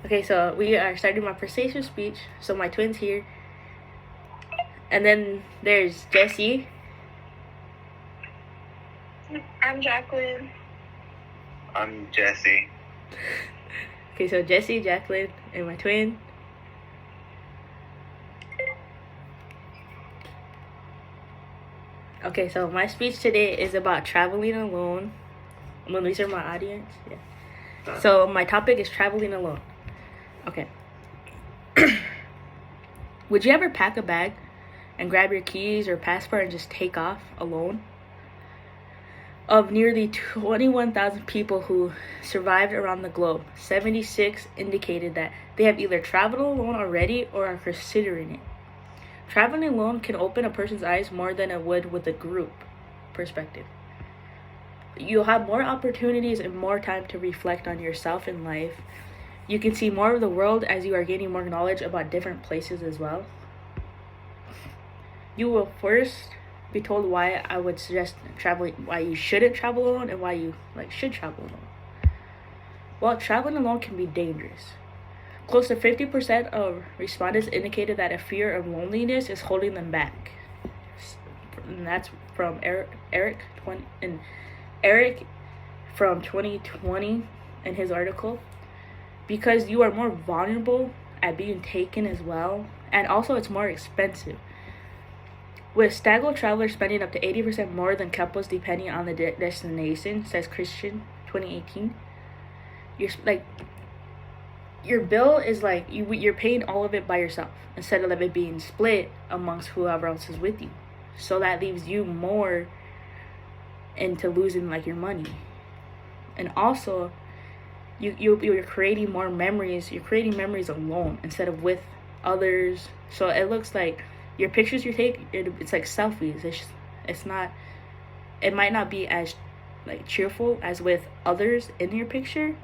Okay, so we are starting my persuasive speech. So my twin's here. And then there's Jessie. I'm Jacqueline. I'm Jesse. Okay, so Jessie, Jacqueline, and my twin. Okay, so my speech today is about traveling alone. I'm gonna reserve my audience. Yeah. So my topic is traveling alone. Okay. Would you ever pack a bag and grab your keys or passport and just take off alone? Of nearly 21,000 people who survived around the globe, 76 indicated that they have either traveled alone already or are considering it. Traveling alone can open a person's eyes more than it would with a group perspective. You'll have more opportunities and more time to reflect on yourself and life. You can see more of the world as you are gaining more knowledge about different places as well. You will first be told why I would suggest traveling, why you shouldn't travel alone, and why you should travel alone. Well, traveling alone can be dangerous. Close to 50% of respondents indicated that a fear of loneliness is holding them back. And that's from Eric from 2020 in his article. Because you are more vulnerable at being taken as well, and also it's more expensive. With staggered travelers spending up to 80% more than couples depending on the destination, says Christian, 2018. Your bill is you're paying all of it by yourself instead of it being split amongst whoever else is with you. So that leaves you more into losing your money. And also, you're creating more memories. You're creating memories alone instead of with others. So it looks like your pictures you take, it's like selfies. It's not. It might not be as cheerful as with others in your picture.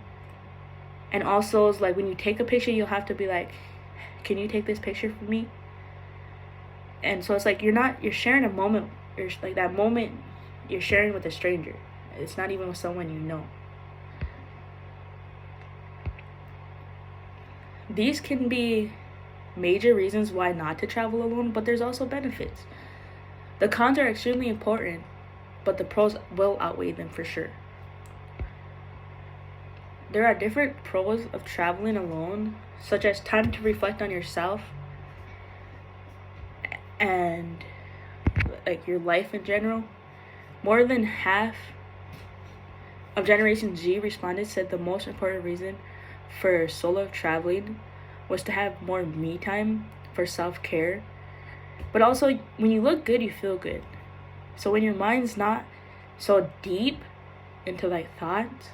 And also, it's when you take a picture, you'll have to be like, "Can you take this picture for me?" And so it's you're sharing a moment. That moment you're sharing with a stranger. It's not even with someone you know. These can be major reasons why not to travel alone, but there's also benefits. The cons are extremely important, but the pros will outweigh them for sure. There are different pros of traveling alone, such as time to reflect on yourself and your life in general. More than half of Generation Z respondents said the most important reason for solo traveling was to have more me time for self-care. But also, when you look good, you feel good. So when your mind's not so deep into thoughts,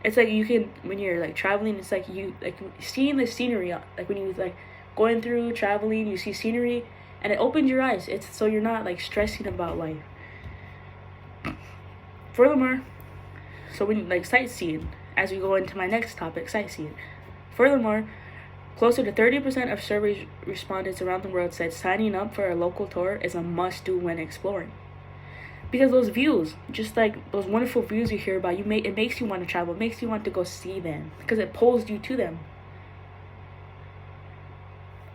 it's you can, when you're traveling, it's you seeing the scenery. When you going through traveling, you see scenery and it opens your eyes. It's so you're not stressing about life. Furthermore, so when sightseeing, as we go into my next topic, sightseeing. Furthermore, closer to 30% of survey respondents around the world said signing up for a local tour is a must-do when exploring. Because those views, just those wonderful views you hear about, it makes you want to travel. It makes you want to go see them because it pulls you to them.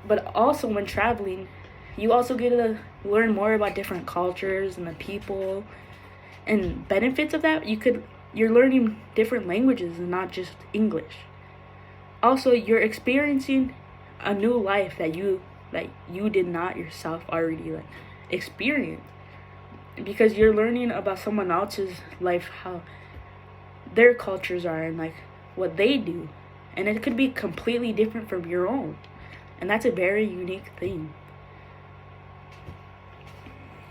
But also when traveling, you also get to learn more about different cultures and the people. And benefits of that, you're learning different languages and not just English. Also, you're experiencing a new life that you did not yourself already experience, because you're learning about someone else's life, how their cultures are and what they do, and it could be completely different from your own, and that's a very unique thing.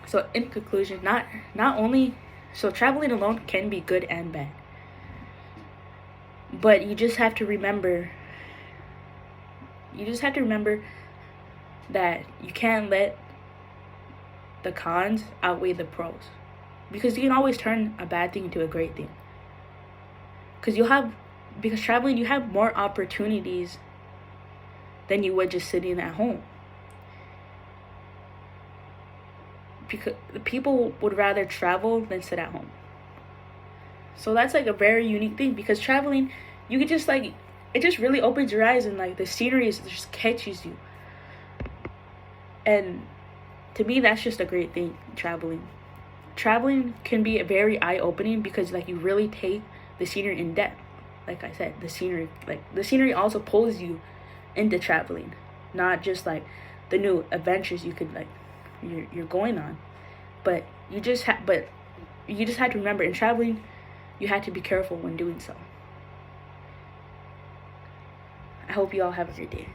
So in conclusion, so traveling alone can be good and bad. But you just have to remember that you can't let the cons outweigh the pros. Because you can always turn a bad thing into a great thing. Because traveling, you have more opportunities than you would just sitting at home. Because people would rather travel than sit at home. So that's a very unique thing, because traveling, you could just it just really opens your eyes, and like the scenery just catches you. And to me, that's just a great thing. Traveling can be very eye-opening because like you really take the scenery in depth. Like I said, the scenery also pulls you into traveling, not just like the new adventures you could like you're going on, but you just have to remember, in traveling you had to be careful when doing so. I hope you all have a great day.